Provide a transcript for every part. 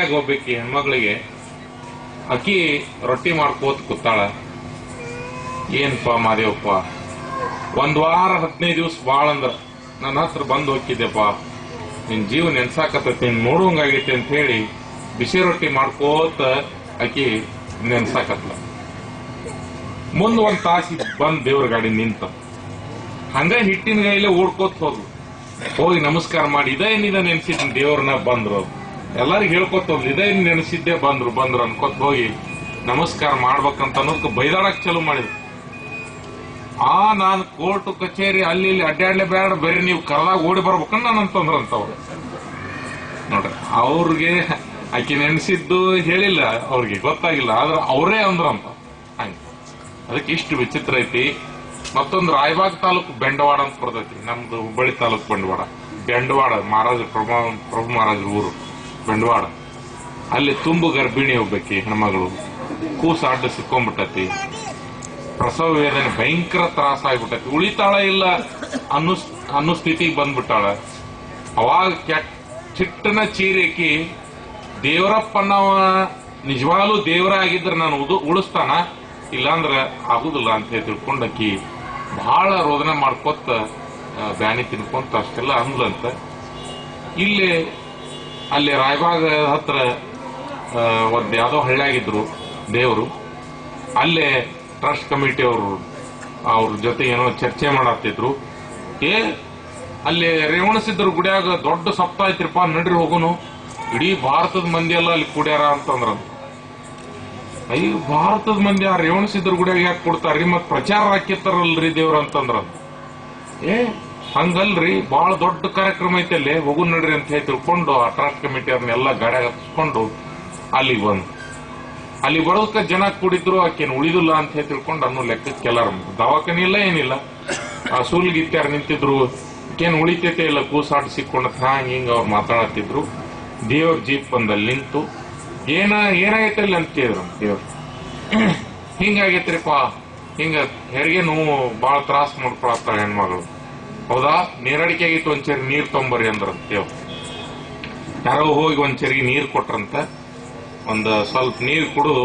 ಮನ್ಯಾಗ ಹೋಗ್ಬೇಕಿ ಹೆಣ್ಮಗಳಿಗೆ ಅಕ್ಕಿ ರೊಟ್ಟಿ ಮಾಡ್ಕೋತ ಕೂತಾಳ. ಏನಪ್ಪ ಮಾದೇವಪ್ಪ, 1 ವಾರ 15 ದಿವಸ ಬಾಳ ಅಂದ್ರ ನನ್ನ ಹತ್ರ ಬಂದು ಹೋಗಿದ್ದೆಪ್ಪ, ನಿನ್ ಜೀವ ನೆನ್ಸಾಕತ್ತೈತಿ, ನೀನ್ ನೋಡುವಂಗಾಗೈತಿ ಅಂತ ಹೇಳಿ ಬಿಸಿ ರೊಟ್ಟಿ ಮಾಡ್ಕೋತ ಅಕ್ಕಿ ನೆನ್ಸಾಕತ್ಲ. ಮುಂದ್ 1 ತಾಸಿ ಬಂದ್ ದೇವ್ರ ಗಾಡಿ ನಿಂತ ಹಂಗ ಹಿಟ್ಟಿನ ಗೈಲೆ ಓಡ್ಕೋತ ಹೋಗಿ ನಮಸ್ಕಾರ ಮಾಡಿ ಇದೇನಿದ ನೆನ್ಸಿದ್ ದೇವ್ರನ್ನ ಬಂದ್ರು. ಎಲ್ಲರಿಗೂ ಹೇಳ್ಕೊತ ಹೋಗ್ಲಿ ಇದೇನ್ ನೆನೆಸಿದ್ದೆ ಬಂದ್ರು ಅನ್ಕೋತ ಹೋಗಿ ನಮಸ್ಕಾರ ಮಾಡ್ಬೇಕಂತ ಅನ್ನೋದಕ್ಕೆ ಬೈದಾಡಕ್ ಚಲೋ ಮಾಡಿದ್ರು. ನಾನು ಕೋರ್ಟ್ ಕಚೇರಿ ಅಲ್ಲಿ ಇಲ್ಲಿ ಅಡ್ಡಾಡ್ಲೆ ಬೇಡ, ಬೇರೆ ನೀವು ಕರ್ದಾಗ ಓಡಿ ಬರ್ಬೇಕಂತ ನಾನು ಅಂತಂದ್ರಂತವ್ರು. ನೋಡ್ರಿ, ಅವ್ರಿಗೆ ಆಕಿ ನೆನೆಸಿದ್ದು ಹೇಳಿಲ್ಲ, ಅವ್ರಿಗೆ ಗೊತ್ತಾಗಿಲ್ಲ, ಆದ್ರೆ ಅವರೇ ಅಂದ್ರಂತ. ಹಂಗ ಅದಕ್ಕೆ ಇಷ್ಟು ವಿಚಿತ್ರ ಐತಿ. ಮತ್ತೊಂದು ರಾಯಬಾಗ್ ತಾಲೂಕು ಬೆಂಡವಾಡ ಅಂತ ಬರ್ತೈತಿ, ನಮ್ದು ಹುಬ್ಬಳ್ಳಿ ತಾಲೂಕು ಬೆಂಡವಾಡ ಮಹಾರಾಜ ಪ್ರಭು ಮಹಾರಾಜರ ಊರು ಬೆಂಡವಾಡ. ಅಲ್ಲಿ ತುಂಬು ಗರ್ಭಿಣಿ ಹೋಗ್ಬೇಕಿ ಹೆಣ್ಮಗಳು, ಕೂಸು ಅಡ್ಡ ಸಿಕ್ಕೊಂಡ್ಬಿಟ್ಟತಿ, ಪ್ರಸವ ವೇದನೆ ಭಯಂಕರ ತ್ರಾಸ ಆಗ್ಬಿಟ್ಟತಿ, ಉಳಿತಾಳ ಇಲ್ಲ ಅನ್ನೋ ಸ್ಥಿತಿಗೆ ಬಂದ್ಬಿಟ್ಟಾಳ. ಅವಾಗ ಚಿಟ್ಟನ ಚೀರಿಕಿ ದೇವರಪ್ಪನವ ನಿಜವಾಗ್ಲೂ ದೇವರ ಆಗಿದ್ರೆ ನಾನು ಉಳಿಸ್ತಾನ, ಇಲ್ಲಾಂದ್ರ ಆಗುದಿಲ್ಲ ಅಂತ ಹೇಳಿ ತಿಳ್ಕೊಂಡಕ್ಕಿ ಬಹಳ ರೋದನೆ ಮಾಡ್ಕೊತ ಬ್ಯಾನಿ ತಿನ್ಕೊಂತ ಅಷ್ಟೆಲ್ಲ ಅಂದ್ಲಂತ. ಅಲ್ಲಿ ರಾಯಬಾಗ ಹತ್ರ ಒಂದ್ ಯಾವ್ದೋ ಹಳ್ಳಿಯಾಗಿದ್ರು ದೇವರು. ಅಲ್ಲೇ ಟ್ರಸ್ಟ್ ಕಮಿಟಿ ಅವ್ರ ಜೊತೆ ಏನೋ ಚರ್ಚೆ ಮಾಡತ್ತಿದ್ರು. ಅಲ್ಲಿ ರೇವಣಸಿದ್ದರು ಗುಡಿಯಾಗ ದೊಡ್ಡ ಸಪ್ತಾಹ ಐತ್ರಿಪ್ಪ, ನಡ್ರಿ ಹೋಗುನು, ಇಡೀ ಭಾರತದ ಮಂದಿ ಎಲ್ಲ ಅಲ್ಲಿ ಕುಡ್ಯಾರ ಅಂತಂದ್ರ. ಅಯ್ಯ, ಭಾರತದ ಮಂದಿ ಆ ರೇವಣಸಿದ್ದರು ಗುಡಿಯಾಗ ಯಾಕೆ ಕೊಡ್ತಾರ್ರಿ, ಮತ್ ಪ್ರಚಾರ ಹಾಕಿರ್ತಾರಲ್ರಿ ದೇವ್ರ ಅಂತಂದ್ರ. ಹಂಗಲ್ರಿ, ಬಹಳ ದೊಡ್ಡ ಕಾರ್ಯಕ್ರಮ ಐತೆ ಅಲ್ಲಿ, ಹೋಗು ನಡ್ರಿ ಅಂತ ಹೇಳಿ ತಿಳ್ಕೊಂಡು ಆ ಟ್ರಸ್ಟ್ ಕಮಿಟಿ ಅವ್ರನ್ನೆಲ್ಲ ಗಾಡಿಯಾಗ ಹತ್ಕೊಂಡು ಅಲ್ಲಿಗೆ ಬಂದು ಅಲ್ಲಿ ಬರೋದಕ್ಕೆ ಜನ ಕೂಡಿದ್ರು, ಆಕೇನು ಉಳಿದಿಲ್ಲ ಅಂತ ಹೇಳಿ ತಿಳ್ಕೊಂಡು ಅನ್ನೋ ಲೆಕ್ಕಕ್ಕೆ ಎಲ್ಲಾರ ದವಾಖಾನೆ ಇಲ್ಲ ಏನಿಲ್ಲ, ಆ ಸೂಲ್ಗಿತ್ಯಾರ ನಿಂತಿದ್ರು, ಆಕೇನು ಉಳಿತೈತೆ ಇಲ್ಲ, ಕೂಸಾಟ ಸಿಕ್ಕೊಂಡ ಹಿಂಗ ಅವ್ರು ಮಾತಾಡತ್ತಿದ್ರು. ದೇವ್ರ ಜೀಪ್ ಬಂದಲ್ಲಿ ನಿಂತು ಏನಾಗೈತೆ ಅಲ್ಲಿ ಅಂತ ಕೇಳಿದ್ರು. ದೇವ್ರು ಹಿಂಗಾಗೈತ್ರಿಪ್ಪ, ಹಿಂಗ ಹೆರಿಗೆ ನೋವು ಬಾಳ ತ್ರಾಸ ಮಾಡ್ಕೊಳತ್ತಾಳ ಹೆಣ್ಮಗಳು. ಹೌದಾ, ನೀರಡಿಕೆ ಆಗಿತ್ತು, ಒಂದ್ಸರಿ ನೀರ್ ತೊಂಬರಿ ಅಂದ್ರಂತ ದೇವ್ರು. ಯಾರೋ ಹೋಗಿ ಒಂದ್ಸರಿ ನೀರ್ ಕೊಟ್ರಂತ, ಒಂದ್ ಸ್ವಲ್ಪ ನೀರ್ ಕುಡಿದು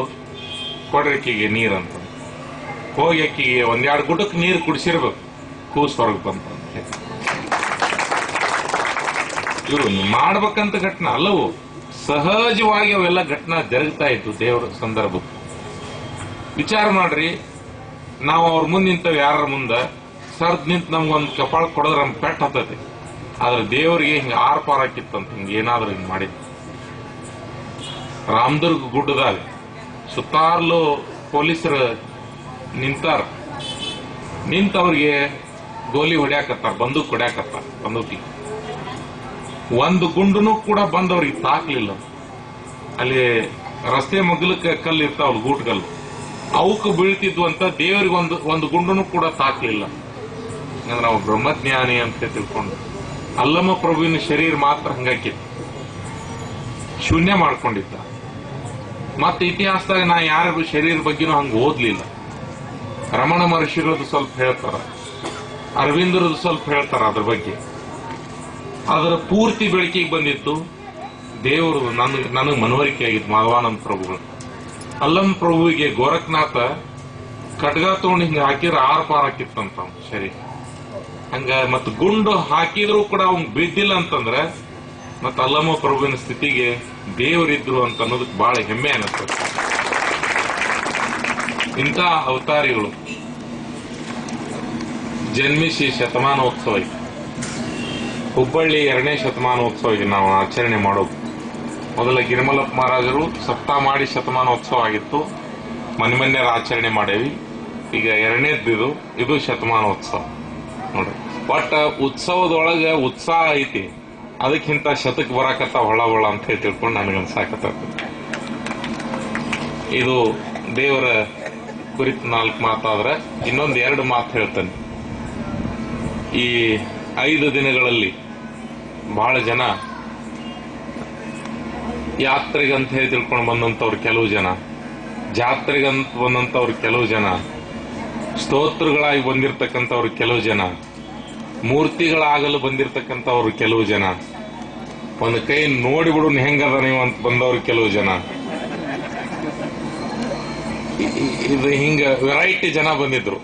ಕೊಡ್ರಿ ಅಕ್ಕಿಗೆ ನೀರಂತ. ಹೋಗಿ ಅಕ್ಕಿಗೆ 1-2 ಗುಟಕ್ ನೀರ್ ಕುಡಿಸಿರ್ಬೇಕು, ಕೂಸ್ ಹೊರಗೆ ಬಂತ. ಇವ್ರು ಮಾಡ್ಬೇಕಂತ ಘಟನಾ ಅಲ್ಲವು, ಸಹಜವಾಗಿ ಅವೆಲ್ಲ ಘಟನಾ ಜರುಗ್ತಾ ಇತ್ತು ದೇವರ ಸಂದರ್ಭ. ವಿಚಾರ ಮಾಡ್ರಿ, ನಾವು ಅವ್ರ ಮುಂದೆ ನಿಂತವ್, ಯಾರ ಮುಂದ ಸರ್ದ್ ನಿಂತ ನಮ್ಗೊಂದ್ ಕಪಾಳ ಕೊಡೋದ್ರ ನಮ್ ಪೆಟ್ಟ ಹತ್ತತಿ. ಆದ್ರೆ ದೇವರಿಗೆ ಹಿಂಗ ಆರ್ಪಾರ ಹಾಕಿತ್ತಂತ, ಹಿಂಗ ಏನಾದ್ರೂ ಹಿಂಗ್ ಮಾಡಿ. ರಾಮದುರ್ಗ ಗುಡ್ಡದಾಗ ಸುತ್ತಾರ್ಲು ಪೊಲೀಸರು ನಿಂತವ್ರಿಗೆ ಗೋಲಿ ಹೊಡ್ಯಾಕತ್ತಾರ, ಬಂದೂಕ್ ಹೊಡ್ಯಾಕತ್ತಾರ. ಬಂದೂಕಿಗೆ ಒಂದು ಗುಂಡುನು ಕೂಡ ಬಂದವ್ರಿಗೆ ತಾಕ್ಲಿಲ್ಲ. ಅಲ್ಲಿ ರಸ್ತೆ ಮಗ್ಲಕ್ಕೆ ಕಲ್ಲು ಇರ್ತಾವಲ್ಲ, ಗೂಟ್ಗಲ್ಲು, ಅವಕ್ಕೆ ಬೀಳ್ತಿದ್ವು ಅಂತ. ದೇವರಿಗೆ ಒಂದು ಗುಂಡುನು ಕೂಡ ತಾಕ್ಲಿಲ್ಲ. ಅಂದ್ರೆ ನಾವು ಬ್ರಹ್ಮಜ್ಞಾನಿ ಅಂತ ತಿಳ್ಕೊಂಡು ಅಲ್ಲಮ್ಮ ಪ್ರಭುವಿನ ಶರೀರ ಮಾತ್ರ ಹಂಗಾಕಿತ್ತು, ಶೂನ್ಯ ಮಾಡ್ಕೊಂಡಿದ್ದ. ಮತ್ತೆ ಇತಿಹಾಸದಾಗ ನಾ ಯಾರ ಶರೀರ ಬಗ್ಗೆನೂ ಹಂಗ ಓದ್ಲಿಲ್ಲ. ರಮಣ ಮಹರ್ಷಿಗಳದ್ದು ಸ್ವಲ್ಪ ಹೇಳ್ತಾರ, ಅರವಿಂದರದ್ದು ಸ್ವಲ್ಪ ಹೇಳ್ತಾರ ಅದ್ರ ಬಗ್ಗೆ. ಅದರ ಪೂರ್ತಿ ಬೆಳಕಿಗೆ ಬಂದಿತ್ತು ದೇವರು. ನನಗೆ ಮನವರಿಕೆ ಆಗಿತ್ತು ಮಾಧವಾನಂದ ಪ್ರಭುಗಳು. ಅಲ್ಲಮ್ಮ ಪ್ರಭುವಿಗೆ ಗೋರಖನಾಥ ಖಡ್ಗ ತಗೊಂಡು ಹಿಂಗ ಹಾಕಿದ್ರೆ 6 ಪಾರ್ ಹಾಕಿತ್ತಂತ ಶರೀರ. ಹಂಗ ಮತ್ ಗುಂಡು ಹಾಕಿದ್ರು ಕೂಡ ಅವ್ನ್ ಬಿದ್ದಿಲ್ಲ ಅಂತಂದ್ರೆ ಮತ್ ಅಲ್ಲಮ್ಮ ಪ್ರಭುವಿನ ಸ್ಥಿತಿಗೆ ದೇವರಿದ್ರು ಅಂತ ಅನ್ನೋದಕ್ಕೆ ಬಹಳ ಹೆಮ್ಮೆ ಅನಿಸ್ತದೆ. ಇಂಥ ಅವತಾರಿಗಳು ಜನ್ಮಿಸಿ ಶತಮಾನೋತ್ಸವ ಐತಿ. ಹುಬ್ಬಳ್ಳಿ 2ನೇ ಶತಮಾನೋತ್ಸವ ಈಗ ನಾವು ಆಚರಣೆ ಮಾಡೋದು. ಮೊದಲ ಗಿರಿಮಲಪ್ಪ ಮಹಾರಾಜರು ಸಪ್ತಾಹ ಮಾಡಿ ಶತಮಾನೋತ್ಸವ ಆಗಿತ್ತು, ಮೊನ್ನೆ ಆಚರಣೆ ಮಾಡೇವಿ. ಈಗ 2ನೇದ್ದು ಇದು ಶತಮಾನೋತ್ಸವ. ನೋಡ್ರಿ, ಬಟ್ ಉತ್ಸವದೊಳಗೆ ಉತ್ಸಾಹ ಐತಿ, ಅದಕ್ಕಿಂತ ಶತಕ್ ಬರಾಕತ್ತ ಹೊಳ ಅಂತ ಹೇಳಿ ತಿಳ್ಕೊಂಡು ನನಗನ್ಸಾಕತ್ತ. ಇದು ದೇವರ ಕುರಿತು 4 ಮಾತಾದ್ರೆ ಇನ್ನೊಂದು 2 ಮಾತು ಹೇಳ್ತಾನೆ. ಈ 5 ದಿನಗಳಲ್ಲಿ ಬಹಳ ಜನ ಯಾತ್ರೆಗಂತ ಹೇಳಿ ತಿಳ್ಕೊಂಡು ಬಂದಂತವ್ರು ಕೆಲವು ಜನ, ಜಾತ್ರೆಗಂತ ಬಂದಂತವ್ರು ಕೆಲವು ಜನ, ಸ್ತೋತ್ರಗಳಾಗಿ ಬಂದಿರತಕ್ಕಂಥವ್ರು ಕೆಲವು ಜನ, ಮೂರ್ತಿಗಳಾಗಲು ಬಂದಿರತಕ್ಕಂಥವ್ರು ಕೆಲವು ಜನ, ಒಂದು ಕೈ ನೋಡಿಬಿಡು ಹೆಂಗದ ನೀವು ಅಂತ ಬಂದವ್ರು ಕೆಲವು ಜನ. ಇದು ಹಿಂಗ ವೆರೈಟಿ ಜನ ಬಂದಿದ್ರು.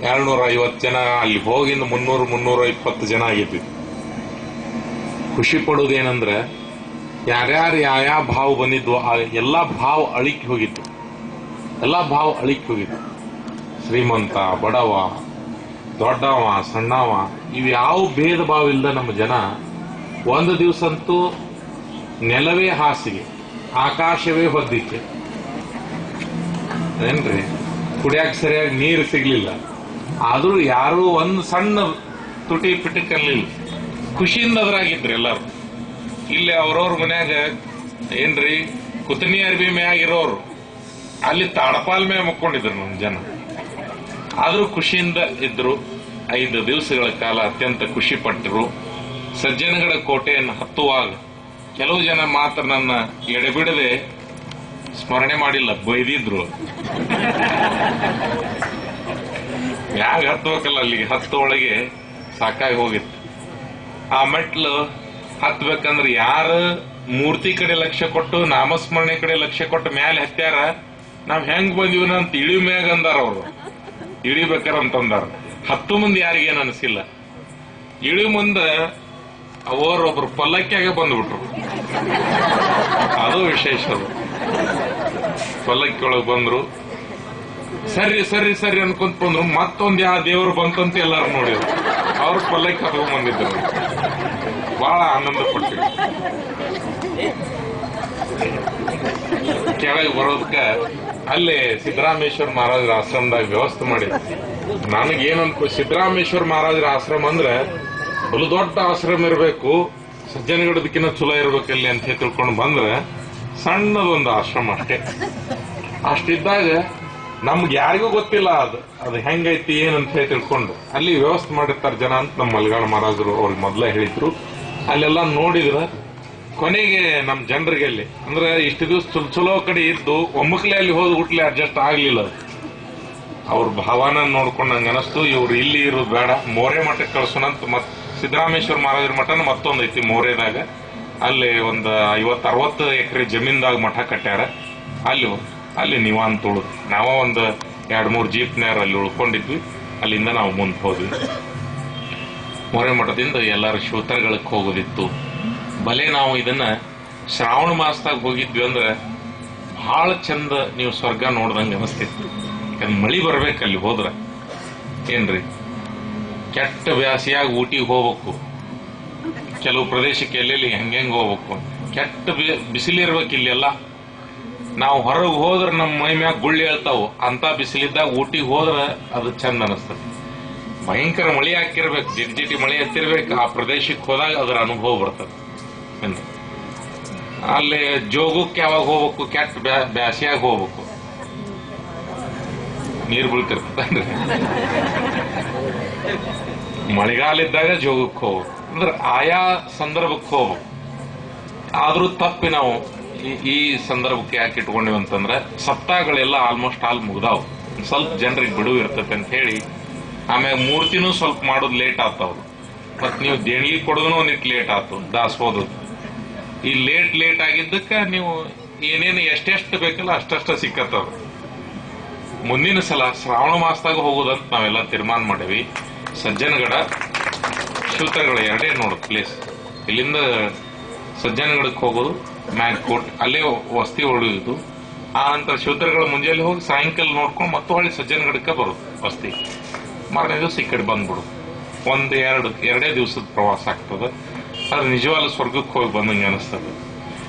250 ಜನ, ಅಲ್ಲಿ ಹೋಗಿಂದ 300-320 ಜನ ಆಗಿದ್ವಿ. ಖುಷಿ ಪಡೋದೇನಂದ್ರೆ ಯಾರ್ಯಾರು ಯಾವ ಭಾವ ಬಂದಿದ್ವು ಎಲ್ಲಾ ಭಾವ ಅಳಿಕೆ ಹೋಗಿತ್ತು. ಶ್ರೀಮಂತ, ಬಡವ, ದೊಡ್ಡವ, ಸಣ್ಣವ, ಇವು ಯಾವ ಭೇದ ಭಾವ ಇಲ್ಲದ ನಮ್ಮ ಜನ ಒಂದು ದಿವಸ ಅಂತೂ ನೆಲವೇ ಹಾಸಿಗೆ, ಆಕಾಶವೇ ಹೊದ್ದಿಕ್ಕೆ ಏನ್ರಿ, ಕುಡಿಯಾಕ ಸರಿಯಾಗಿ ನೀರು ಸಿಗ್ಲಿಲ್ಲ. ಆದ್ರೂ ಯಾರು ಒಂದು ಸಣ್ಣ ತುಟಿ ಪಿಟಕಲ್ಲಿಲ್ಲ, ಖುಷಿಯಿಂದ ಅದ್ರಾಗಿದ್ರಿ ಎಲ್ಲಾರು. ಇಲ್ಲಿ ಅವ್ರವ್ರ ಮನ್ಯಾಗ ಏನ್ರಿ ಕುತನಿ ಅರ್ಬಿ ಮ್ಯಾಗಿರೋರು ಅಲ್ಲಿ ತಾಡಪಾಲ್ ಮ್ಯಾಗ ಮುಕ್ಕೊಂಡಿದ್ರು ನಮ್ಮ ಜನ. ಆದ್ರೂ ಖುಷಿಯಿಂದ ಇದ್ರು. 5 ದಿವಸಗಳ ಕಾಲ ಅತ್ಯಂತ ಖುಷಿ ಪಟ್ಟರು. ಸಜ್ಜನಗಡ ಕೋಟೆಯನ್ನು ಹತ್ತುವಾಗ ಕೆಲವು ಜನ ಮಾತ್ರ ನನ್ನ ಎಡೆಬಿಡದೆ ಸ್ಮರಣೆ ಮಾಡಿಲ್ಲ, ಬೈದಿದ್ರು. ಯಾಗ ಹತ್ತಬೇಕಲ್ಲ ಅಲ್ಲಿಗೆ, ಹತ್ತೊಳಗೆ ಸಾಕಾಗಿ ಹೋಗಿತ್ತು. ಆ ಮೆಟ್ಲು ಹತ್ಬೇಕಂದ್ರೆ ಯಾರು ಮೂರ್ತಿ ಕಡೆ ಲಕ್ಷ್ಯ ಕೊಟ್ಟು ನಾಮಸ್ಮರಣೆ ಕಡೆ ಲಕ್ಷ್ಯ ಕೊಟ್ಟು ಮ್ಯಾಲೆ ಹತ್ಯಾರ, ನಾವ್ ಹೆಂಗ್ ಬಂದಿವನ ಅಂತ ಇಳಿ ಮ್ಯಾಗ ಅಂದಾರ ಅವರು. ಇಳಿಬೇಕಾರ. 10 ಮಂದಿ ಯಾರಿಗೇನು ಅನಿಸಿಲ್ಲ. ಇಳಿ ಮುಂದೆ ಅವರೊಬ್ರು ಪಲ್ಲಕ್ಕಿಯಾಗ ಬಂದ್ಬಿಟ್ರು. ಅದು ವಿಶೇಷ. ಅದು ಪಲ್ಲಕ್ಕಿ ಒಳಗೆ ಬಂದ್ರು. ಸರಿ ಸರಿ ಸರಿ ಅನ್ಕೊಂತ ಬಂದ್ರು. ಮತ್ತೊಂದ್ ಯಾವ ದೇವರು ಬಂತಂತ ಎಲ್ಲಾರು ನೋಡಿದ್ರು. ಅವ್ರ ಪಲ್ಲಕ್ಕಿ ಹತ್ಕೊಂಡ್ ಬಂದಿದ್ರು. ಬಹಳ ಆನಂದ ಪಟ್ಟಿದ್ರು. ಕೆಳಗೆ ಬರೋದಕ್ಕ ಅಲ್ಲೇ ಸಿದ್ದರಾಮೇಶ್ವರ ಮಹಾರಾಜರ ಆಶ್ರಮದಾಗ ವ್ಯವಸ್ಥೆ ಮಾಡಿದ್ರು. ನನಗೇನನ್ಕೋ, ಸಿದ್ದರಾಮೇಶ್ವರ ಮಹಾರಾಜರ ಆಶ್ರಮ ಅಂದ್ರೆ ಬಲು ದೊಡ್ಡ ಆಶ್ರಮ ಇರಬೇಕು, ಸಜ್ಜನಗಡದಕ್ಕಿಂತ ಚಲೋ ಇರ್ಬೇಕಲ್ಲಿ ಅಂತ ತಿಳ್ಕೊಂಡು ಬಂದ್ರೆ ಸಣ್ಣದೊಂದು ಆಶ್ರಮ ಅಷ್ಟೇ. ಅಷ್ಟಿದ್ದಾಗ ನಮ್ಗೆ ಯಾರಿಗೂ ಗೊತ್ತಿಲ್ಲ ಅದು ಹೆಂಗೈತಿ ಏನಂತ ಹೇಳಿ ತಿಳ್ಕೊಂಡು ಅಲ್ಲಿ ವ್ಯವಸ್ಥೆ ಮಾಡಿರ್ತಾರೆ ಜನ ಅಂತ ನಮ್ಮ ಮಲ್ಗಾಣ ಮಹಾರಾಜರು ಅವ್ರಿಗೆ ಮೊದಲೇ ಹೇಳಿದ್ರು. ಅಲ್ಲೆಲ್ಲ ನೋಡಿದ್ರ ಕೊನೆಗೆ ನಮ್ಮ ಜನರಿಗೆ ಅಲ್ಲಿ ಅಂದ್ರೆ ಇಷ್ಟು ದಿವಸ ಚಲೋ ಕಡೆ ಇದ್ದು ಒಮ್ಮಕ್ಲೆ ಅಲ್ಲಿ ಹೋದ್ ಹುಟ್ಲೆ ಅಡ್ಜಸ್ಟ್ ಆಗ್ಲಿಲ್ಲ. ಅವ್ರ ಭಾವನ ನೋಡ್ಕೊಂಡು ನಂಗೆ ಅನಸ್ತು, ಇವ್ರು ಇಲ್ಲಿ ಇರೋದು ಬೇಡ, ಮೋರೆ ಮಠಕ್ಕೆ ಕಳ್ಸೋಣಂತ. ಮತ್ ಸಿದ್ದರಾಮೇಶ್ವರ ಮಹಾರಾಜರ ಮಠನ ಮತ್ತೊಂದು ಐತಿ ಮೋರೆದಾಗ. ಅಲ್ಲಿ ಒಂದು 50-60 ಎಕರೆ ಜಮೀನ್ದಾಗ ಮಠ ಕಟ್ಟ್ಯಾರ. ಅಲ್ಲಿ ನಿವಾಂತ ಉಳಿದು ನಾವ ಒಂದು 2-3 ಜೀಪ್ನ್ಯಾರ ಅಲ್ಲಿ ಉಳ್ಕೊಂಡಿದ್ವಿ. ಅಲ್ಲಿಂದ ನಾವು ಮುಂದೆ ಹೋದ್ವಿ. ಮೋರೆ ಮಠದಿಂದ ಎಲ್ಲಾರು ಶಿವತರಗಳಿಗೆ ಹೋಗೋದಿತ್ತು. ಭಲೆ ನಾವು ಇದನ್ನ ಶ್ರಾವಣ ಮಾಸದಾಗ ಹೋಗಿದ್ವಿ ಅಂದ್ರೆ ಬಹಳ ಚಂದ, ನೀವು ಸ್ವರ್ಗ ನೋಡ್ದಂಗೆ ಅನಿಸ್ತಿತ್ತು. ಮಳಿ ಬರ್ಬೇಕಲ್ಲಿ ಹೋದ್ರ ಏನ್ರಿ, ಕೆಟ್ಟ ಬ್ಯಾಸಿಯಾಗಿ ಊಟಿಗೆ ಹೋಗ್ಬೇಕು. ಕೆಲವು ಪ್ರದೇಶಕ್ಕೆ ಎಲ್ಲೆಲ್ಲಿ ಹೆಂಗ್ ಹೋಗ್ಬೇಕು, ಕೆಟ್ಟ ಬಿಸಿಲಿರ್ಬೇಕು. ಇಲ್ಲೆಲ್ಲ ನಾವು ಹೊರಗೆ ಹೋದ್ರೆ ನಮ್ಮ ಮೈ ಮ್ಯಾಗ ಗುಳ್ಳಿ ಹೇಳ್ತಾವು. ಅಂತ ಬಿಸಿಲಿದ್ದಾಗ ಊಟಿಗೆ ಹೋದ್ರ ಅದು ಚಂದ ಅನಿಸ್ತದೆ. ಭಯಂಕರ ಮಳಿ ಹಾಕಿರ್ಬೇಕು, ಜಿಟಿ ಮಳಿ ಹತ್ತಿರ್ಬೇಕು. ಆ ಪ್ರದೇಶಕ್ಕೆ ಹೋದಾಗ ಅದರ ಅನುಭವ ಬರ್ತದೆ. ಅಲ್ಲಿ ಜೋಗಕ್ಕೆ ಯಾವಾಗ ಹೋಗ್ಬೇಕು, ಕೆಟ್ಟ ಬ್ಯಾಸಿಯಾಗಿ ಹೋಗ್ಬೇಕು, ನೀರು ಬೀಳ್ತಿರ್ತದೆ. ಮಳೆಗಾಲ ಇದ್ದಾಗ ಜೋಗಕ್ಕೆ ಹೋಗ್ಬೇಕು, ಅಂದ್ರೆ ಆಯಾ ಸಂದರ್ಭಕ್ಕೆ ಹೋಗ್ಬೇಕು. ಆದ್ರೂ ತಪ್ಪಿ ನಾವು ಈ ಸಂದರ್ಭಕ್ಕೆ ಯಾಕೆ ಇಟ್ಕೊಂಡಿವಿ ಅಂತಂದ್ರೆ ಸಪ್ತಾಹಗಳೆಲ್ಲ ಆಲ್ಮೋಸ್ಟ್ ಆಲ್ ಮುಗ್ದಾವ್. ಸ್ವಲ್ಪ ಜನರಿಗೆ ಬಿಡುವು ಇರ್ತೈತೆ ಅಂತ ಹೇಳಿ ಆಮ್ಯಾಗ ಮೂರ್ತಿನೂ ಸ್ವಲ್ಪ ಮಾಡೋದು ಲೇಟ್ ಆಗ್ತಾವ್. ಮತ್ ನೀವು ದೇಣಿಗೆ ಕೊಡೋದನು ಒಂದಿಟ್ಟು ಲೇಟ್ ಆಯ್ತು. ದಾಸೋದು ಈ ಲೇಟ್ ಆಗಿದ್ದಕ್ಕ ನೀವು ಏನೇನು ಎಷ್ಟೆಷ್ಟು ಬೇಕಲ್ಲ ಅಷ್ಟಷ್ಟ ಸಿಕ್ಕತ್ತವ. ಮುಂದಿನ ಸಲ ಶ್ರಾವಣ ಮಾಸದಾಗ ಹೋಗೋದಂತ ನಾವೆಲ್ಲ ತೀರ್ಮಾನ ಮಾಡೇವಿ. ಸಜ್ಜನಗಡ ಶಿವತರಗಡ ಎರಡೇ ನೋಡೋದು ಪ್ಲೇಸ್. ಇಲ್ಲಿಂದ ಸಜ್ಜನಗಡಕ್ಕೆ ಹೋಗೋದು, ಮ್ಯಾಗ್ಕೋಟ್ ಅಲ್ಲೇ ವಸ್ತಿ ಹೊಡೆಯುವುದು. ಆ ನಂತರ ಶಿವತರಗಡ ಮುಂಜಾನೆ ಹೋಗಿ ಸಾಯಂಕಾಲ ನೋಡ್ಕೊಂಡು ಮತ್ತೆ ಹೊಳ್ಳಿ ಸಜ್ಜನಗಡಕ್ಕೆ ಬರೋದು ವಸ್ತಿ. ಮಾರನೇ ದಿವಸ ಈ ಕಡೆ ಬಂದ್ಬಿಡೋದು. ಎರಡೇ ದಿವಸದ ಪ್ರವಾಸ ಆಗ್ತದೆ. ಅದು ನಿಜವಾದ ಸ್ವರ್ಗಕ್ಕೆ ಹೋಗಿ ಬಂದಂಗೆ ಅನಿಸ್ತದೆ.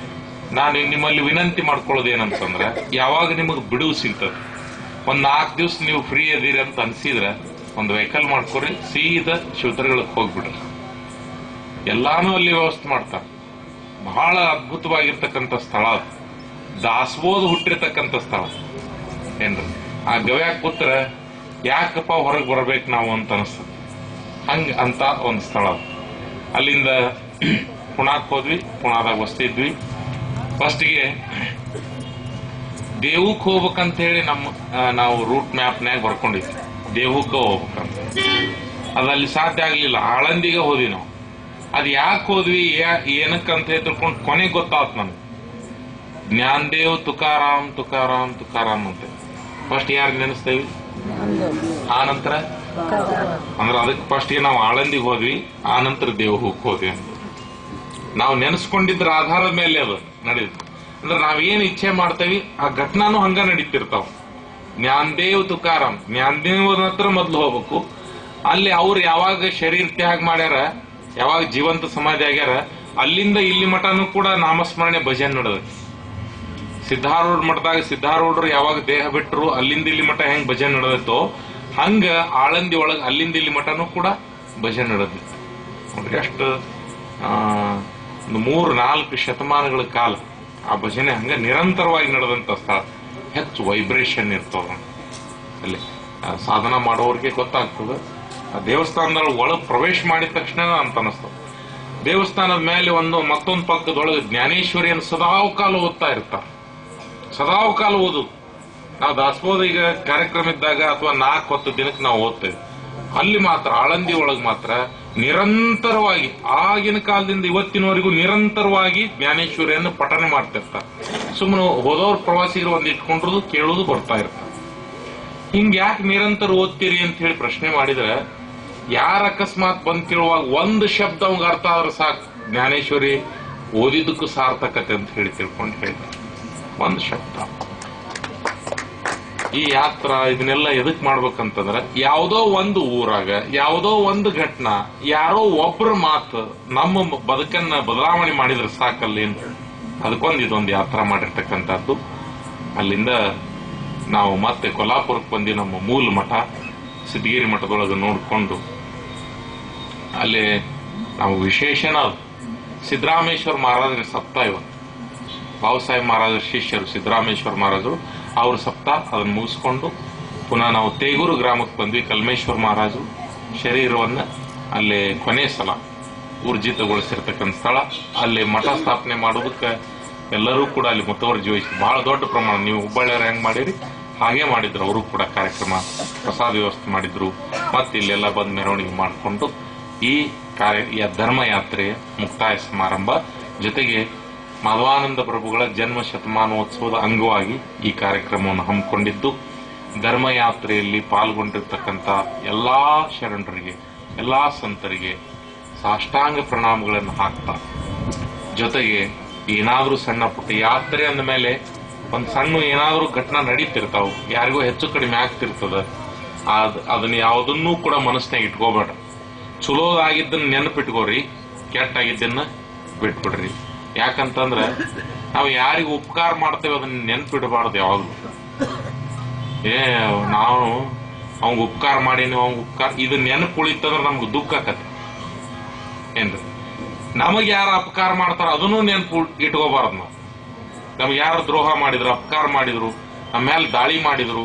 ನಾನು ನಿಮ್ಮಲ್ಲಿ ವಿನಂತಿ ಮಾಡ್ಕೊಳ್ಳೋದು ಏನಂತಂದ್ರೆ, ಯಾವಾಗ ನಿಮಗೆ ಬಿಡುವು ಸಿಗ್ತದೆ, ಒಂದ್ 4 ದಿವಸ ನೀವು ಫ್ರೀ ಅದೀರಿ ಅಂತ ಅನ್ಸಿದ್ರೆ ಒಂದು ವೆಹಿಕಲ್ ಮಾಡ್ಕೊರಿ, ಸೀದಾ ಶಿವತರಗಳಿಗೆ ಹೋಗ್ಬಿಡ್ರಿ. ಎಲ್ಲಾನು ಅಲ್ಲಿ ವ್ಯವಸ್ಥೆ ಮಾಡ್ತಾರೆ. ಬಹಳ ಅದ್ಭುತವಾಗಿರ್ತಕ್ಕಂಥ ಸ್ಥಳ ಅದು. ದಾಸಬೋಧ ಹುಟ್ಟಿರ್ತಕ್ಕಂಥ ಸ್ಥಳ ಏನ್ರಿ. ಆ ಗವ್ಯಾಗ ಕೂತ್ರ ಯಾಕಪ್ಪ ಹೊರಗೆ ಬರ್ಬೇಕು ನಾವು ಅಂತ ಅನಿಸ್ತದೆ. ಅಂತ ಒಂದು ಸ್ಥಳ. ಅಲ್ಲಿಂದ ಪುಣಾಕ್ ಹೋದ್ವಿ. ಪುಣಾದಾಗ ವಸ್ತಿ ಇದ್ವಿ. ಫಸ್ಟ್ಗೆ ದೇವಕ್ಕೆ ಹೋಗ್ಬೇಕಂತ ಹೇಳಿ ನಾವು ರೂಟ್ ಮ್ಯಾಪ್ನ್ಯಾಗ ಬರ್ಕೊಂಡಿದ್ವಿ. ದೇವಕ್ಕೆ ಹೋಗ್ಬೇಕಂತ. ಅದಲ್ಲಿ ಸಾಧ್ಯ ಆಗ್ಲಿಲ್ಲ. ಆಳಂದಿಗೆ ಹೋದ್ವಿ ನಾವು. ಅದ್ ಯಾಕೆ ಹೋದ್ವಿ ಏನಕ್ಕಂತ ತಿಳ್ಕೊಂಡು ಕೊನೆಗೆ ಗೊತ್ತಾತ್ ನನ್ಗೆ. ಜ್ಞಾನದೇವ್ ತುಕಾರಾಮ್ ತುಕಾರಾಮ್ ತುಕಾರಾಮ್ ಅಂತ ಫಸ್ಟ್ ಯಾರು ನೆನೆಸ್ತೇವಿ, ಆ ನಂತರ ಅಂದ್ರೆ ಅದಕ್ಕೆ ಫಸ್ಟ್ ನಾವು ಆಳಂದಿಗೆ ಹೋದ್ವಿ, ಆ ನಂತರ ದೇವಹೂಕ್ ಹೋದ್ವಿ ಅಂತ ನಾವು ನೆನೆಸ್ಕೊಂಡಿದ್ರ ಆಧಾರದ ಮೇಲೆ ಅದು ನಡೆಯುತ್ತೆ. ಅಂದ್ರೆ ನಾವೇನ್ ಇಚ್ಛೆ ಮಾಡ್ತೇವಿ ಆ ಘಟನಾನು ಹಂಗ ನಡೀತಿರ್ತಾವ. ಜ್ಞಾನದೇವ್ ತುಕಾರಾಮ್, ಜ್ಞಾನದೇವನ ಹತ್ರ ಮೊದ್ಲು ಹೋಗ್ಬೇಕು. ಅಲ್ಲಿ ಅವ್ರು ಯಾವಾಗ ಶರೀರ ತ್ಯಾಗ ಮಾಡ್ಯಾರ, ಯಾವಾಗ ಜೀವಂತ ಸಮಾಧಿ ಆಗ್ಯಾರ, ಅಲ್ಲಿಂದ ಇಲ್ಲಿ ಮಠನೂ ಕೂಡ ನಾಮಸ್ಮರಣೆ ಭಜನ್ ನಡೆದ. ಸಿದ್ಧಾರೂಢ ಮಠದಾಗ ಸಿದ್ಧಾರೂಢರು ಯಾವಾಗ ದೇಹ ಬಿಟ್ಟರು, ಅಲ್ಲಿಂದ ಇಲ್ಲಿ ಮಠ ಹೆಂಗ್ ಭಜನ್ ನಡೆದತ್ತೋ ಹಂಗ ಆಳಂದಿ ಒಳಗ ಅಲ್ಲಿಂದ ಇಲ್ಲಿ ಮಠನೂ ಕೂಡ ಭಜನ್ ನಡೆದಿತ್ತು. ನೋಡ್ರಿ ಅಷ್ಟು 3-4 ಶತಮಾನಗಳ ಕಾಲ ಆ ಭಜನೆ ಹಂಗ ನಿರಂತರವಾಗಿ ನಡೆದಂತ ಸ್ಥಳ. ಹೆಚ್ಚು ವೈಬ್ರೇಷನ್ ಇರ್ತವ ಅಲ್ಲಿ. ಸಾಧನ ಮಾಡೋರಿಗೆ ಗೊತ್ತಾಗ್ತದೆ. ಆ ದೇವಸ್ಥಾನದೊಳಗೆ ಒಳಗೆ ಪ್ರವೇಶ ಮಾಡಿದ ತಕ್ಷಣ ಅಂತ ಅನಿಸ್ತದೆ. ದೇವಸ್ಥಾನದ ಮೇಲೆ ಮತ್ತೊಂದು ಪಕ್ಕದೊಳಗೆ ಜ್ಞಾನೇಶ್ವರಿಯನ್ನು ಸದಾವಕಾಲ ಓದ್ತಾ ಇರ್ತಾರೆ. ಸದಾವಕಾಲ ಓದು. ನಾವು ದಾಸಬೋಧ ಈಗ ಕಾರ್ಯಕ್ರಮ ಇದ್ದಾಗ ಅಥವಾ 4-10 ದಿನಕ್ಕೆ ನಾವು ಓದ್ತೇವೆ. ಅಲ್ಲಿ ಮಾತ್ರ ಆಳಂದಿ ಒಳಗೆ ಮಾತ್ರ ನಿರಂತರವಾಗಿ ಆಗಿನ ಕಾಲದಿಂದ ಇವತ್ತಿನವರೆಗೂ ನಿರಂತರವಾಗಿ ಜ್ಞಾನೇಶ್ವರಿಯನ್ನು ಪಠನೆ ಮಾಡ್ತಿರ್ತಾರೆ. ಸುಮ್ಮನೆ ಹೋದವ್ರ ಪ್ರವಾಸಿಗರು ಒಂದು ಇಟ್ಕೊಂಡ್ರದು ಕೇಳೋದು ಬರ್ತಾ ಇರ್ತಾರೆ. ಹಿಂಗ್ ಯಾಕೆ ನಿರಂತರ ಓದ್ತೀರಿ ಅಂತ ಹೇಳಿ ಪ್ರಶ್ನೆ ಮಾಡಿದ್ರೆ, ಯಾರ ಅಕಸ್ಮಾತ್ ಬಂದ್ ಕೇಳುವಾಗ ಒಂದು ಶಬ್ದ ಅವಂಗ ಅರ್ಥ ಆದ್ರೆ ಸಾಕು, ಜ್ಞಾನೇಶ್ವರಿ ಓದಿದ್ದಕ್ಕೂ ಸಾರ್ಥಕತೆ ಅಂತ ಹೇಳಿ ತಿಳ್ಕೊಂಡು ಹೇಳ್ತಾರೆ. ಒಂದು ಶಬ್ದ. ಈ ಯಾತ್ರ ಇದನ್ನೆಲ್ಲ ಎದಕ್ ಮಾಡ್ಬೇಕಂತಂದ್ರ, ಯಾವುದೋ ಒಂದು ಊರಾಗ ಯಾವುದೋ ಒಂದು ಘಟನಾ, ಯಾರೋ ಒಬ್ರ ಮಾತು ನಮ್ಮ ಬದುಕನ್ನ ಬದಲಾವಣೆ ಮಾಡಿದ್ರೆ ಸಾಕಲ್ಲೇನು. ಅದಕ್ಕೊಂದು ಇದೊಂದು ಯಾತ್ರಾ ಮಾಡಿರ್ತಕ್ಕಂಥದ್ದು. ಅಲ್ಲಿಂದ ನಾವು ಮತ್ತೆ ಕೊಲ್ಲಾಪುರಕ್ಕೆ ಬಂದು ನಮ್ಮ ಮೂಲ ಮಠ ಸಿದ್ದಗಿರಿ ಮಠದೊಳಗೆ ನೋಡ್ಕೊಂಡು ಅಲ್ಲಿ ನಾವು ವಿಶೇಷನ ಸಿದ್ದರಾಮೇಶ್ವರ ಮಹಾರಾಜನ ಸಪ್ತಾಹ ಇವತ್ತು. ಬಾಬಾಸಾಹೇಬ್ ಮಹಾರಾಜರ ಶಿಷ್ಯರು ಸಿದ್ದರಾಮೇಶ್ವರ ಮಹಾರಾಜರು, ಅವ್ರ ಸಪ್ತಾಹ ಅದನ್ನು ಮುಗಿಸ್ಕೊಂಡು ಪುನಃ ನಾವು ತೇಗೂರು ಗ್ರಾಮಕ್ಕೆ ಬಂದ್ವಿ. ಕಲ್ಮೇಶ್ವರ ಮಹಾರಾಜರು ಶರೀರವನ್ನ ಅಲ್ಲಿ ಕೊನೆ ಸಲ ಊರ್ಜಿತಗೊಳಿಸಿರ್ತಕ್ಕಂಥ ಸ್ಥಳ. ಅಲ್ಲಿ ಮಠ ಸ್ಥಾಪನೆ ಮಾಡೋದಕ್ಕೆ ಎಲ್ಲರೂ ಕೂಡ ಅಲ್ಲಿ ಮುತುವರ್ಜಿ ವಹಿಸಿ ಬಹಳ ದೊಡ್ಡ ಪ್ರಮಾಣ, ನೀವು ಹುಬ್ಬಳ್ಳಿಯವ್ರು ಹೆಂಗ್ ಮಾಡಿರಿ ಹಾಗೆ ಮಾಡಿದ್ರು. ಅವರು ಕೂಡ ಕಾರ್ಯಕ್ರಮ ಪ್ರಸಾದ ವ್ಯವಸ್ಥೆ ಮಾಡಿದ್ರು. ಮತ್ತೆ ಇಲ್ಲೆಲ್ಲ ಬಂದು ಮೆರವಣಿಗೆ ಮಾಡಿಕೊಂಡು ಈ ಧರ್ಮಯಾತ್ರೆಯ ಮುಕ್ತಾಯ ಸಮಾರಂಭ, ಜೊತೆಗೆ ಮಾಧವಾನಂದ ಪ್ರಭುಗಳ ಜನ್ಮ ಶತಮಾನೋತ್ಸವದ ಅಂಗವಾಗಿ ಈ ಕಾರ್ಯಕ್ರಮವನ್ನು ಹಮ್ಮಿಕೊಂಡಿದ್ದು, ಧರ್ಮಯಾತ್ರೆಯಲ್ಲಿ ಪಾಲ್ಗೊಂಡಿರ್ತಕ್ಕಂಥ ಎಲ್ಲಾ ಶರಣರಿಗೆ, ಎಲ್ಲಾ ಸಂತರಿಗೆ ಸಾಷ್ಟಾಂಗ ಪ್ರಣಾಮಗಳನ್ನು ಹಾಕ್ತಾ, ಜೊತೆಗೆ ಏನಾದ್ರೂ ಸಣ್ಣ ಪುಟ್ಟ ಯಾತ್ರೆ ಅಂದ ಮೇಲೆ ಒಂದ್ ಸಣ್ಣ ಏನಾದ್ರೂ ಘಟನಾ ನಡೀತಿರ್ತಾವ, ಯಾರಿಗೂ ಹೆಚ್ಚು ಕಡಿಮೆ ಆಗ್ತಿರ್ತದ. ಅದನ್ನ ಯಾವುದನ್ನೂ ಕೂಡ ಮನಸ್ಸಿನಾಗ ಇಟ್ಕೋಬೇಡ. ಚಲೋದಾಗಿದ್ದನ್ನ ನೆನಪಿಟ್ಕೋರಿ, ಕೆಟ್ಟಾಗಿದ್ದನ್ನ ಬಿಟ್ಬಿಡ್ರಿ. ಯಾಕಂತಂದ್ರ ನಾವು ಯಾರಿಗೂ ಉಪಕಾರ ಮಾಡ್ತೇವೆ ಅದನ್ನ ನೆನಪಿಡಬಾರ್ದು ಯಾವಾಗ್ಲೂ. ನಾವು ಅವಂಗ ಉಪಕಾರ ಮಾಡೀನಿ, ಅವಂಗ ಉಪಕಾರ ಇದು ನೆನಪು ಉಳಿತಂದ್ರೆ ನಮ್ಗೆ ದುಃಖ ಆಕತಿ ಏನ್ರಿ. ನಮಗ್ ಯಾರು ಅಪಕಾರ ಮಾಡ್ತಾರ ಅದನ್ನೂ ನೆನಪು ಇಟ್ಕೋಬಾರ್ದು. ನಾವು ನಮ್ಗೆ ಯಾರು ದ್ರೋಹ ಮಾಡಿದ್ರು, ಅಪಕಾರ ಮಾಡಿದ್ರು, ನಮ್ಮ ಮೇಲೆ ದಾಳಿ ಮಾಡಿದ್ರು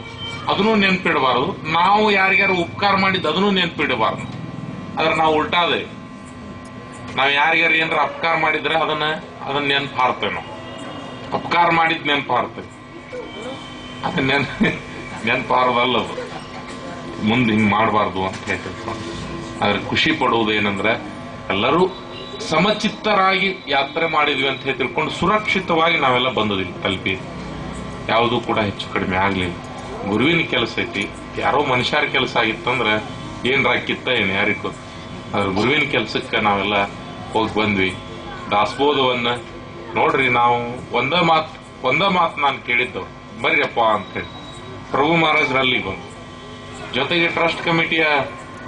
ಅದನ್ನೂ ನೆನಪಿಡಬಾರದು. ನಾವು ಯಾರಿಗಾರು ಉಪಕಾರ ಮಾಡಿದ್ದು ಅದನ್ನೂ ನೆನಪಿಡಬಾರ್ದು. ಆದ್ರೆ ನಾವು ಉಲ್ಟಾದೆ, ನಾವ್ ಯಾರಿಗಾರು ಏನಾರ ಅಪಕಾರ ಮಾಡಿದ್ರೆ ಅದನ್ನ ನೆನಪು ಹಾರ್ತೇವೆ. ನಾವು ಅಪಕಾರ ಮಾಡಿದ್ ನೆನಪು ಹಾರ್ತೇವೆ, ಅದನ್ನ ನೆನಪು ಹಾರದಲ್ಲದು. ಮುಂದೆ ಹಿಂಗ್ ಮಾಡಬಾರ್ದು ಅಂತ ಹೇಳ್ತಿರ್ತಾರೆ. ಆದ್ರೆ ಖುಷಿ ಪಡುವುದು ಏನಂದ್ರೆ, ಎಲ್ಲರೂ ಸಮಚಿತ್ತರಾಗಿ ಯಾತ್ರೆ ಮಾಡಿದ್ವಿ ಅಂತ ಹೇಳಿ ತಿಳ್ಕೊಂಡು ಸುರಕ್ಷಿತವಾಗಿ ನಾವೆಲ್ಲ ಬಂದದಿಲ್ಲ, ತಲುಪಿ ಯಾವುದೂ ಕೂಡ ಹೆಚ್ಚು ಕಡಿಮೆ ಆಗ್ಲಿಲ್ಲ. ಗುರುವಿನ ಕೆಲಸ ಐತಿ, ಯಾರೋ ಮನುಷ್ಯರ ಕೆಲಸ ಆಗಿತ್ತಂದ್ರೆ ಏನ್ರ ಕಿತ್ತ ಏನು ಯಾರಿಗೂ. ಅದ್ರ ಗುರುವಿನ ಕೆಲಸಕ್ಕೆ ನಾವೆಲ್ಲ ಹೋಗಿ ಬಂದ್ವಿ. ದಾಸಬೋಧವನ್ನ ನೋಡ್ರಿ, ನಾವು ಒಂದ ಮಾತು ನಾನು ಕೇಳಿದ್ದವ್, ಬರ್ರಿಯಪ್ಪ ಅಂತ ಹೇಳಿ ಪ್ರಭು ಮಹಾರಾಜರಲ್ಲಿ ಬಂದು, ಜೊತೆಗೆ ಟ್ರಸ್ಟ್ ಕಮಿಟಿಯ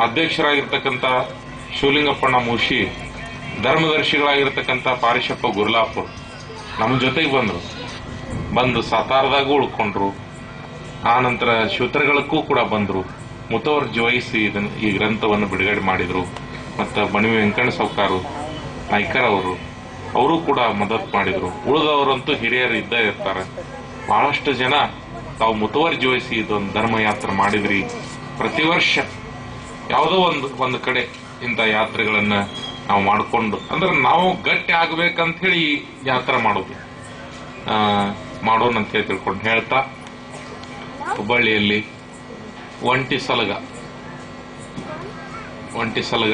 ಅಧ್ಯಕ್ಷರಾಗಿರ್ತಕ್ಕಂಥ ಶಿವಲಿಂಗಪ್ಪಣ್ಣ ಮುಷಿ, ಧರ್ಮದರ್ಶಿಗಳಾಗಿರ್ತಕ್ಕಂಥ ಪಾರಿಶಪ್ಪ ಗುರ್ಲಾಪುರ್ ನಮ್ಮ ಜೊತೆಗೆ ಬಂದು ಸಾತಾರದಾಗೂ ಉಳ್ಕೊಂಡ್ರು. ಆ ನಂತರ ಶಿವತರಗಳಕ್ಕೂ ಕೂಡ ಬಂದ್ರು, ಮುತುವರ್ಜಿ ವಹಿಸಿ ಈ ಗ್ರಂಥವನ್ನು ಬಿಡುಗಡೆ ಮಾಡಿದ್ರು. ಮತ್ತು ಬಣಿವೆ ವೆಂಕಣ್ಣ ಸಾವ್ಕಾರು ನಾಯ್ಕರ್ ಅವರು ಕೂಡ ಮದತ್ ಮಾಡಿದ್ರು. ಉಳಿದವರಂತೂ ಹಿರಿಯರು ಇದ್ದೇ ಇರ್ತಾರೆ. ಬಹಳಷ್ಟು ಜನ ತಾವು ಮುತುವರ್ಜಿ ವಹಿಸಿ ಇದೊಂದು ಧರ್ಮಯಾತ್ರೆ ಮಾಡಿದ್ರಿ. ಪ್ರತಿ ವರ್ಷ ಯಾವುದೋ ಒಂದು ಕಡೆ ಇಂಥ ಯಾತ್ರೆಗಳನ್ನ ನಾವು ಮಾಡಿಕೊಂಡು, ಅಂದ್ರೆ ನಾವು ಗಟ್ಟಿ ಆಗ್ಬೇಕಂತ ಹೇಳಿ ಯಾತ್ರೆ ಮಾಡೋಣ ಅಂತ ಹೇಳಿ ತಿಳ್ಕೊಂಡು ಹೇಳ್ತಾ, ಹುಬ್ಬಳ್ಳಿಯಲ್ಲಿ ಒಂಟಿ ಸಲಗ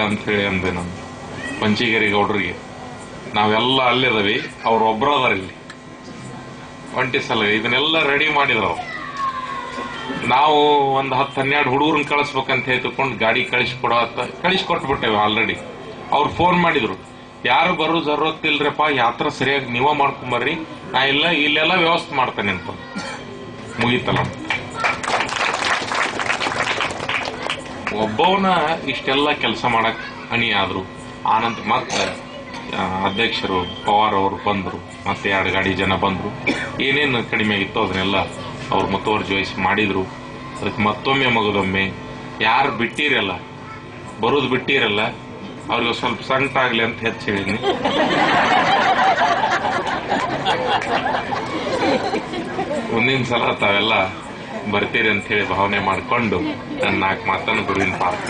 ಅಂತ ಹೇಳಿ ಅಂದೆ ನಾನು. ಪಂಚಿಗೇರಿ ಗೌಡ್ರಿಗೆ. ನಾವೆಲ್ಲ ಅಲ್ಲಿದವಿ, ಅವ್ರೊಬ್ಬರ ಅದಾರ ಇಲ್ಲಿ ಒಂಟಿ ಸಲ. ಇದನ್ನೆಲ್ಲ ರೆಡಿ ಮಾಡಿದ್ರು. ನಾವು ಒಂದು 10-12 ಹುಡುಗರನ್ನ ಕಳಿಸ್ಬೇಕಂತ ಹೇಳ್ಕೊಂಡು ಗಾಡಿ ಕಳಿಸ್ಕೊಟ್ಬಿಟ್ಟೇವೆ ಆಲ್ರೆಡಿ. ಅವ್ರು ಫೋನ್ ಮಾಡಿದ್ರು, ಯಾರು ಬರೋ ಜರೂರತ್ ಇಲ್ರಪ್ಪ, ಯಾತ್ರ ಸರಿಯಾಗಿ ನೀವ ಮಾಡ್ಕೊಂಬರ್ರಿ, ನಾ ಇಲ್ಲೆಲ್ಲ ವ್ಯವಸ್ಥೆ ಮಾಡ್ತೇನೆ ಅಂತ. ಮುಗೀತಲ್ಲ, ಒಬ್ಬವನ ಇಷ್ಟೆಲ್ಲ ಕೆಲಸ ಮಾಡಕ್ ಹಣಿ ಆದ್ರು. ಆನಂತರ ಮತ್ತೆ ಅಧ್ಯಕ್ಷರು ಪವಾರ್ ಅವರು ಬಂದ್ರು, ಮತ್ತೆ 2 ಗಾಡಿ ಜನ ಬಂದ್ರು. ಏನೇನು ಕಡಿಮೆ ಆಗಿತ್ತು ಅದನ್ನೆಲ್ಲ ಅವ್ರು ಮುತುವರ್ಜಿ ವಹಿಸಿ ಮಾಡಿದ್ರು. ಅದಕ್ಕೆ ಮತ್ತೊಮ್ಮೆ ಮಗದೊಮ್ಮೆ ಯಾರು ಬಿಟ್ಟಿರಲ್ಲ, ಬರೋದು ಬಿಟ್ಟಿರಲ್ಲ, ಅವ್ರಿಗೆ ಸ್ವಲ್ಪ ಸಂಕಟ ಆಗ್ಲಿ ಅಂತ ಹೆಚ್ಚು ಹೇಳಿನಿ. ಮುಂದಿನ ಸಲ ತಾವೆಲ್ಲ ಬರ್ತೀರಿ ಅಂತ ಹೇಳಿ ಭಾವನೆ ಮಾಡಿಕೊಂಡು ನನ್ನ 4 ಮಾತನ್ನು ಗುರುವಿನ ಪಾತ್ರ.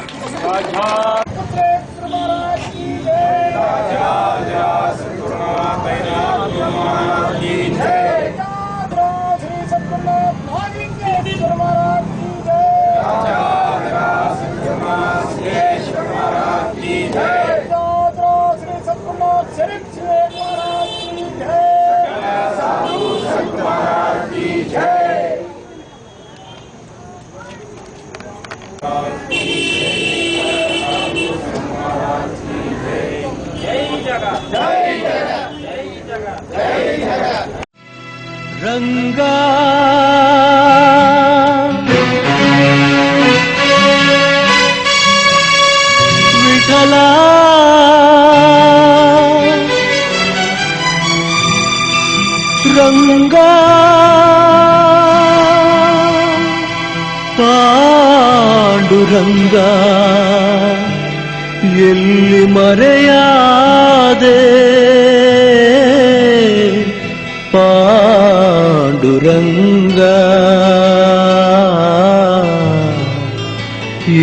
ರಂಗಾ ವಿಠಲ ರಂಗಾ ಪಾಂಡುರಂಗ ಎಲ್ಲಿ ಮರೆಯಾದೆ ಪಾಂಡುರಂಗ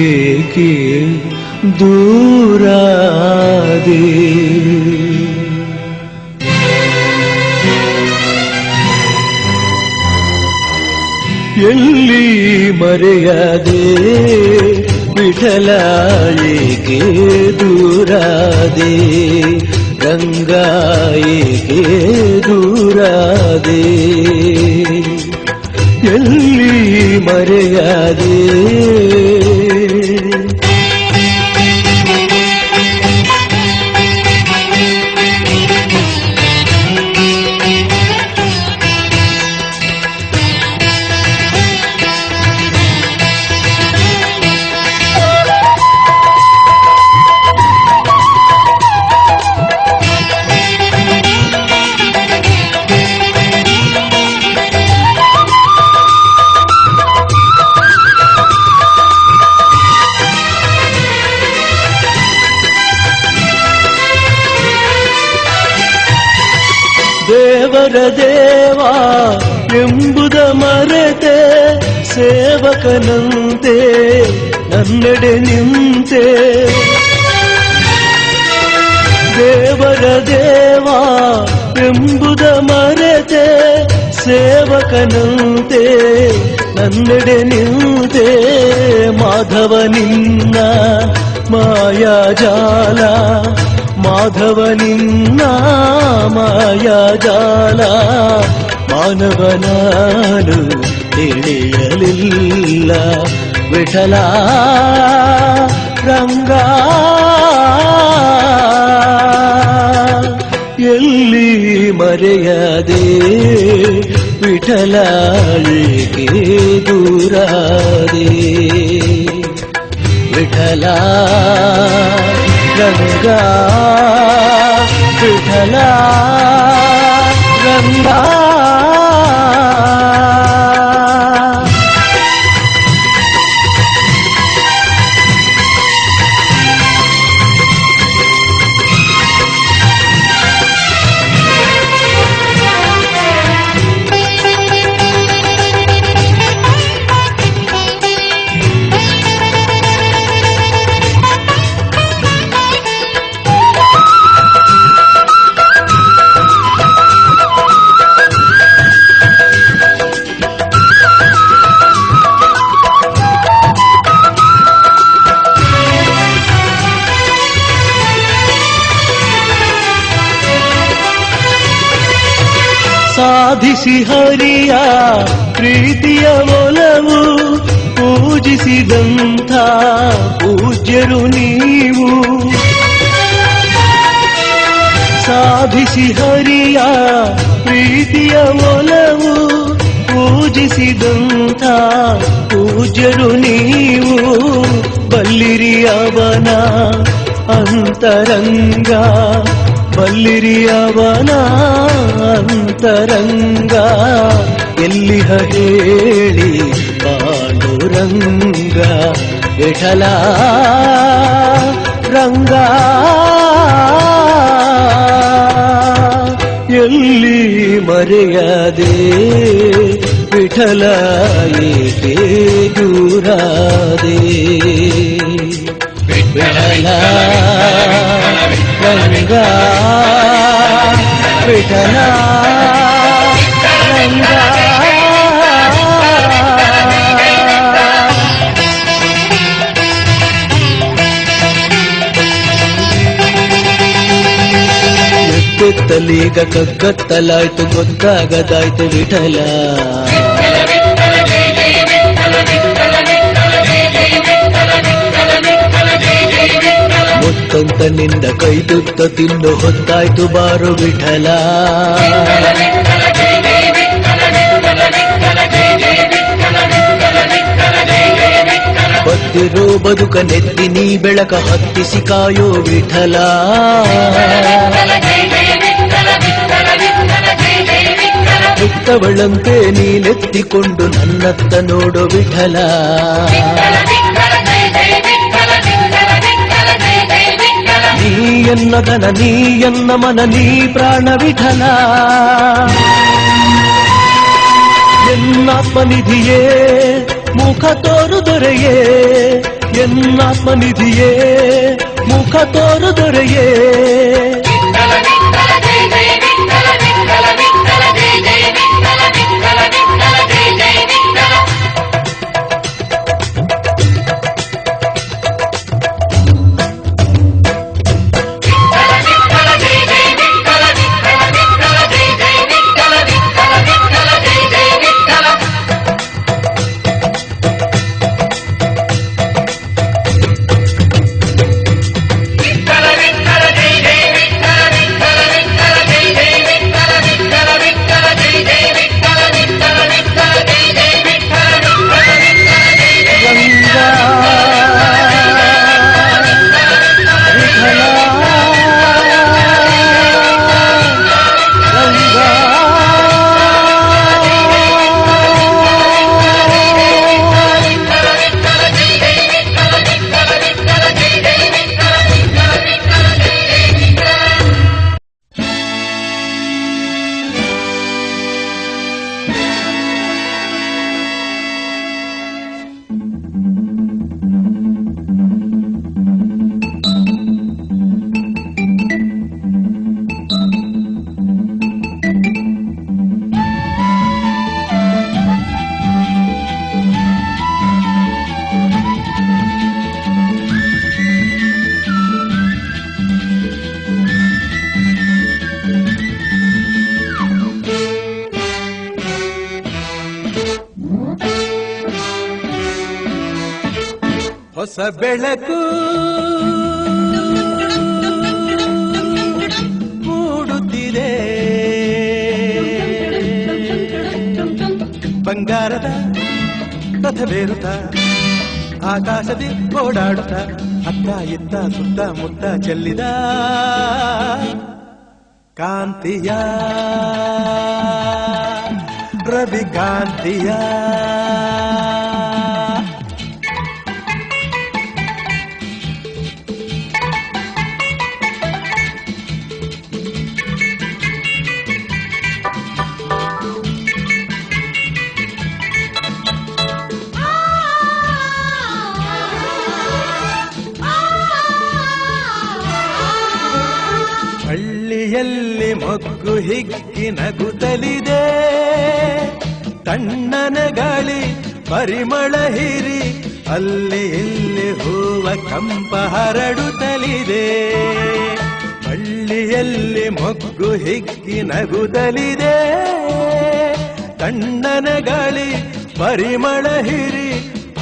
ಏಕೆ ದೂರಾದೆ ಎಲ್ಲಿ ಮರೆಯಾದೆ ವಿಠಲ ಏಕೆ ದೂರಾದೆ ರಂಗ ಏಕೆ ದೂರಾದೆ ಎಲ್ಲಿ ಮರೆಯಾದೆ ದೇವರ ದೇವ ಎಂಬುದ ಮರೆತೆ ಸೇವಕನಂತೆ ನನ್ನೆಡೆ ನಿಂತೆ ದೇವರ ದೇವ ಎಂಬುದ ಮರೆತೆ ಸೇವಕನಂತೆ ನನ್ನೆಡೆ ನಿಂತೆ ಮಾಧವ ನಿನ್ನ ಮಾಯಾಜಾಲ ಮಾಧವ ನಿನ್ನ ಮಾಯಾಜಾಲ ಮಾನವನಾನು ತಿಳಿಯಲಿಲ್ಲ ವಿಠಲ ರಂಗ ಎಲ್ಲಿ ಮರೆಯದೆ ವಿಠಲ ಏಕೆ ದೂರಾದೆ ವಿಠಲ ರಂಗ ವಿಠಲ ರಂಗ ಸಾಧಿಸಿ ಹರಿಯ ಪ್ರೀತಿಯ ಒಲವು ಪೂಜಿಸಿದಂಥ ಪೂಜ್ಯರು ನೀವು. ಸಾಧಿಸಿ ಹರಿಯ ಪ್ರೀತಿಯ ಒಲವು ಪೂಜಿಸಿದಂಥ ಪೂಜ್ಯರು ನೀವು. ಬಲ್ಲಿರಿ ಅವನ ಅಂತರಂಗ, ಬಲ್ಲಿರಿ ಅವನ ಅಂತರಂಗ. ಎಲ್ಲಿಹ ಹೇಳಿ ಪಾಂಡುರಂಗ ವಿಠಲ ರಂಗ. ಎಲ್ಲಿ ಮರೆಯದೆ ವಿಠಲ ಏಕೆ ದೂರಾದೆ. ವಿಠಲ ರಂಗ ವಿಠಲ ರಂಗ. ಎತ್ತೆತ್ತಲೀಗ ಕಗ್ಗತ್ತಲಾಯ್ತು ಗೊತ್ತಾಗದಾಯ್ತು ವಿಠಲ. ಮುತ್ತಂತ ನಿಂದ ಕೈ ತುತ್ತ ತಿಂದು ಹೊತ್ತಾಯ್ತು ಬಾರು ವಿಠಲ. ಬತ್ತಿರೋ ಬದುಕ ನೆತ್ತಿ ನೀ ಬೆಳಕ ಹತ್ತಿಸಿ ಕಾಯೋ ವಿಠಲ. ಮುತ್ತವಳಂತೆ ನೀನೆತ್ತಿಕೊಂಡು ನನ್ನತ್ತ ನೋಡೋ ವಿಠಲ. ನೀ ಎನ್ನ ಧನ ನೀ ಎನ್ನ ಮನ ನೀ ಪ್ರಾಣ ವಿಠಲ. ಎನ್ನಾತ್ಮನಿಧಿಯೇ ಮುಖ ತೋರು ದೊರೆಯೇ, ಎನ್ನಾತ್ಮನಿಧಿಯೇ ಮುಖ ತೋರು ದೊರೆಯೇ. ಹೊಸ ಬೆಳಕು ಮೂಡುತ್ತಿದೆ, ಬಂಗಾರದ ರಥ ಬೇರುತ್ತ ಆಕಾಶದಿ ಓಡಾಡುತ್ತ ಅತ್ತ ಇತ್ತ ಸುತ್ತ ಮುತ್ತ ಚೆಲ್ಲಿದ ಕಾಂತಿಯ ರವಿ ಕಾಂತಿಯ. ಹಳ್ಳಿಯಲ್ಲಿ ಮೊಗ್ಗು ಹಿಗ್ಗಿ ನಗುತ್ತಲಿದೆ, ತಣ್ಣನ ಗಾಳಿ ಪರಿಮಳ ಹಿರಿ ಅಲ್ಲಿ ಇಲ್ಲಿ ಹೂವ ಕಂಪ ಹರಡುತ್ತಲಿದೆ. ಹಳ್ಳಿಯಲ್ಲಿ ಮೊಗ್ಗು ಹಿಗ್ಗಿ ನಗುತ್ತಲಿದೆ, ತಣ್ಣನೆ ಗಾಳಿ ಪರಿಮಳ ಹಿರಿ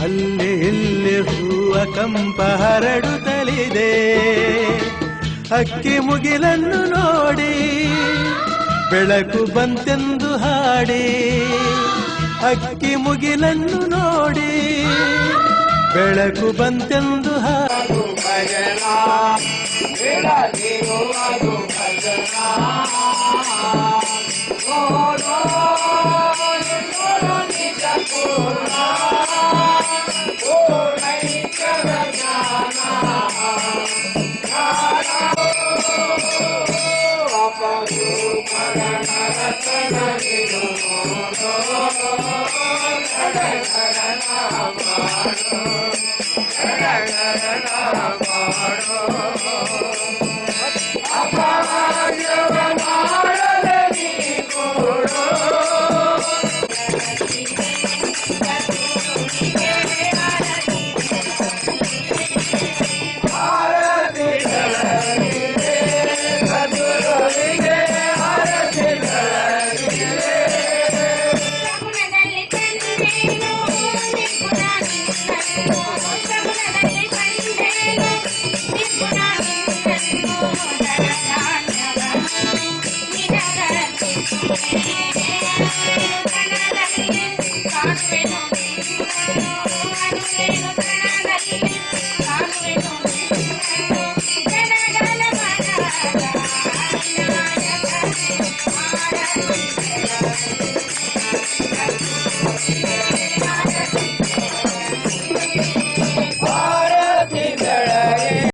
ಅಲ್ಲಿ ಇಲ್ಲಿ ಹೂವ ಕಂಪ ಹರಡುತ್ತಲಿದೆ. ಅಕ್ಕಿ ಮುಗಿಲನ್ನು ನೋಡಿ ಬೆಳಕು ಬಂತೆಂದು ಹಾಡಿ, ಅಕ್ಕಿ ಮುಗಿಲನ್ನು ನೋಡಿ ಬೆಳಕು ಬಂತೆಂದು ಹಾಡು. Thank you.